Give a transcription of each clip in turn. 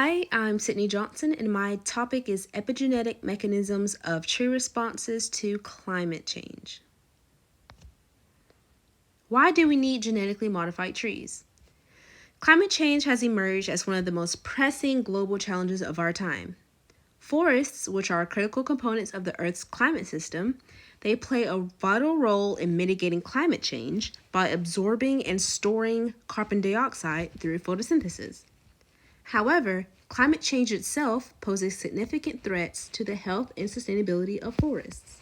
Hi, I'm Sydney Johnson, and my topic is epigenetic mechanisms of tree responses to climate change. Why do we need genetically modified trees? Climate change has emerged as one of the most pressing global challenges of our time. Forests, which are critical components of the Earth's climate system, they play a vital role in mitigating climate change by absorbing and storing carbon dioxide through photosynthesis. However, climate change itself poses significant threats to the health and sustainability of forests.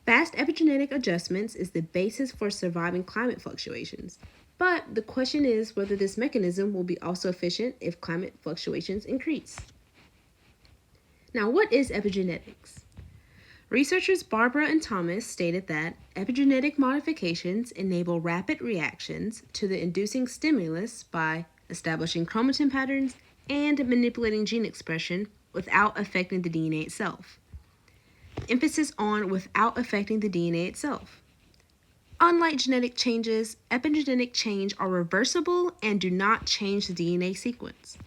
Fast epigenetic adjustments is the basis for surviving climate fluctuations, but the question is whether this mechanism will be also efficient if climate fluctuations increase. Now, what is epigenetics? Researchers Barbara and Thomas stated that epigenetic modifications enable rapid reactions to the inducing stimulus by establishing chromatin patterns and manipulating gene expression without affecting the DNA itself. Emphasis on without affecting the DNA itself. Unlike genetic changes, epigenetic change are reversible and do not change the DNA sequence.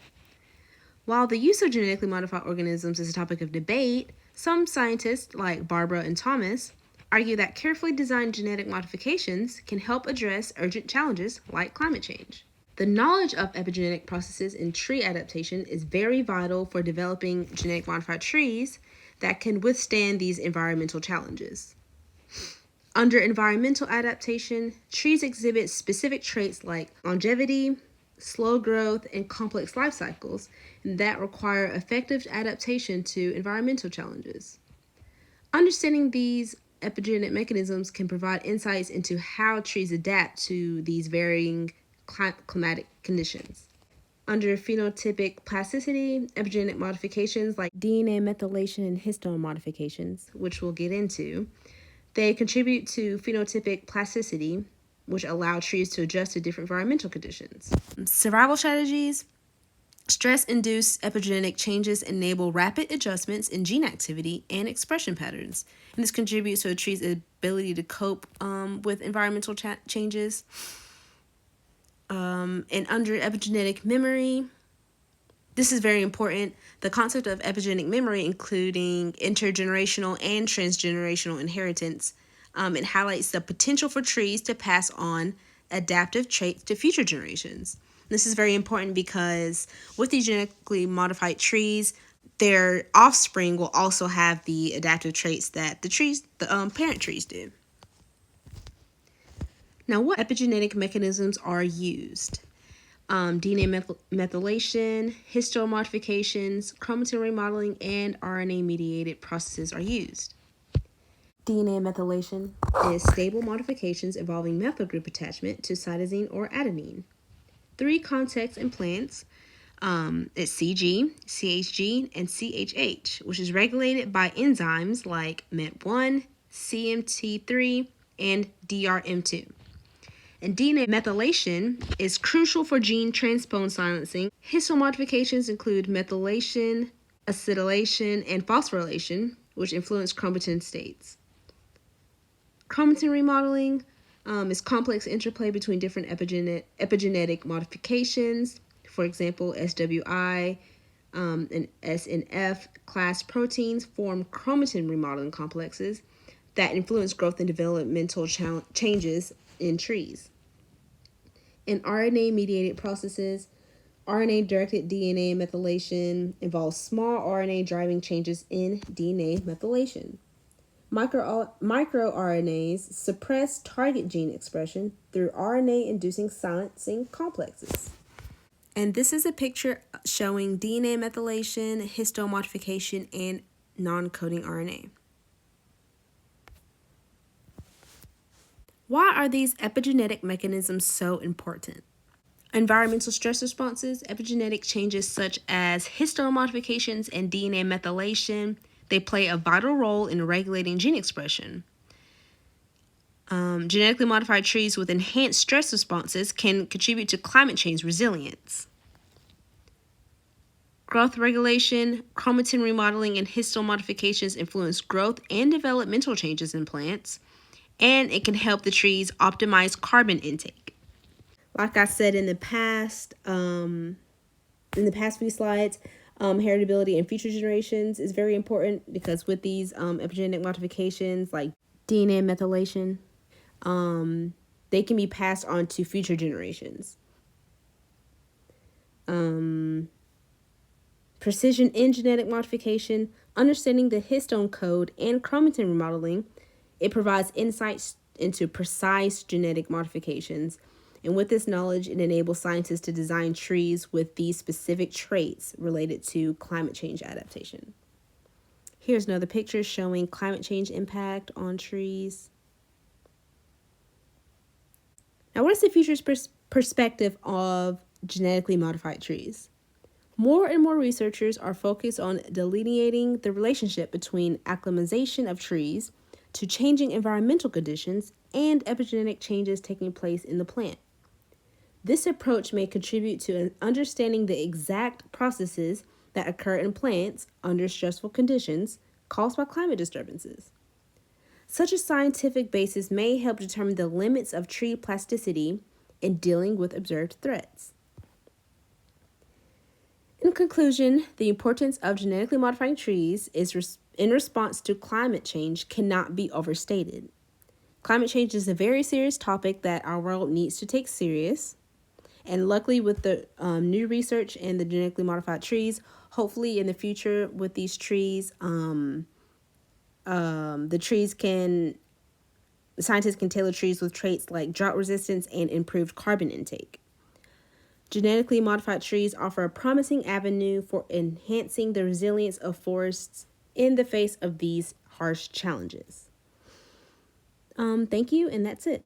While the use of genetically modified organisms is a topic of debate, some scientists, like Barbara and Thomas, argue that carefully designed genetic modifications can help address urgent challenges like climate change. The knowledge of epigenetic processes in tree adaptation is very vital for developing genetic modified trees that can withstand these environmental challenges. Under environmental adaptation, trees exhibit specific traits like longevity, slow growth, and complex life cycles that require effective adaptation to environmental challenges. Understanding these epigenetic mechanisms can provide insights into how trees adapt to these varying climatic conditions. Under phenotypic plasticity, epigenetic modifications like DNA methylation and histone modifications, which we'll get into, they contribute to phenotypic plasticity, which allow trees to adjust to different environmental conditions. Survival strategies. Stress-induced epigenetic changes enable rapid adjustments in gene activity and expression patterns, and this contributes to a tree's ability to cope with environmental changes. And under epigenetic memory, this is very important. The concept of epigenetic memory, including intergenerational and transgenerational inheritance, it highlights the potential for trees to pass on adaptive traits to future generations. This is very important because with these genetically modified trees, their offspring will also have the adaptive traits that the parent trees do. Now, what epigenetic mechanisms are used? DNA methylation, histone modifications, chromatin remodeling, and RNA-mediated processes are used. DNA methylation is stable modifications involving methyl group attachment to cytosine or adenine. Three contexts in plants, it's CG, CHG, and CHH, which is regulated by enzymes like MET1, CMT3, and DRM2. And DNA methylation is crucial for gene transpose silencing. Histone modifications include methylation, acetylation, and phosphorylation, which influence chromatin states. Chromatin remodeling is complex interplay between different epigenetic modifications. For example, SWI and SNF class proteins form chromatin remodeling complexes that influence growth and developmental changes in trees. In RNA-mediated processes, RNA-directed DNA methylation involves small RNA driving changes in DNA methylation. MicroRNAs suppress target gene expression through RNA-inducing silencing complexes. And this is a picture showing DNA methylation, histone modification, and non-coding RNA. Why are these epigenetic mechanisms so important? Environmental stress responses, epigenetic changes such as histone modifications and DNA methylation, they play a vital role in regulating gene expression. Genetically modified trees with enhanced stress responses can contribute to climate change resilience. Growth regulation, chromatin remodeling, and histone modifications influence growth and developmental changes in plants, and it can help the trees optimize carbon intake. Like I said in the past, in the past few slides, heritability in future generations is very important because with these epigenetic modifications like DNA methylation, they can be passed on to future generations. Precision in genetic modification, understanding the histone code and chromatin remodeling, it provides insights into precise genetic modifications. And with this knowledge, it enables scientists to design trees with these specific traits related to climate change adaptation. Here's another picture showing climate change impact on trees. Now, what is the future's perspective of genetically modified trees? More and more researchers are focused on delineating the relationship between acclimatization of trees to changing environmental conditions and epigenetic changes taking place in the plant. This approach may contribute to understanding the exact processes that occur in plants under stressful conditions caused by climate disturbances. Such a scientific basis may help determine the limits of tree plasticity in dealing with observed threats. In conclusion, the importance of genetically modifying trees in response to climate change cannot be overstated. Climate change is a very serious topic that our world needs to take serious. And luckily, with the new research in the genetically modified trees, hopefully in the future with these trees, scientists can tailor trees with traits like drought resistance and improved carbon intake. Genetically modified trees offer a promising avenue for enhancing the resilience of forests in the face of these harsh challenges. Thank you, and that's it.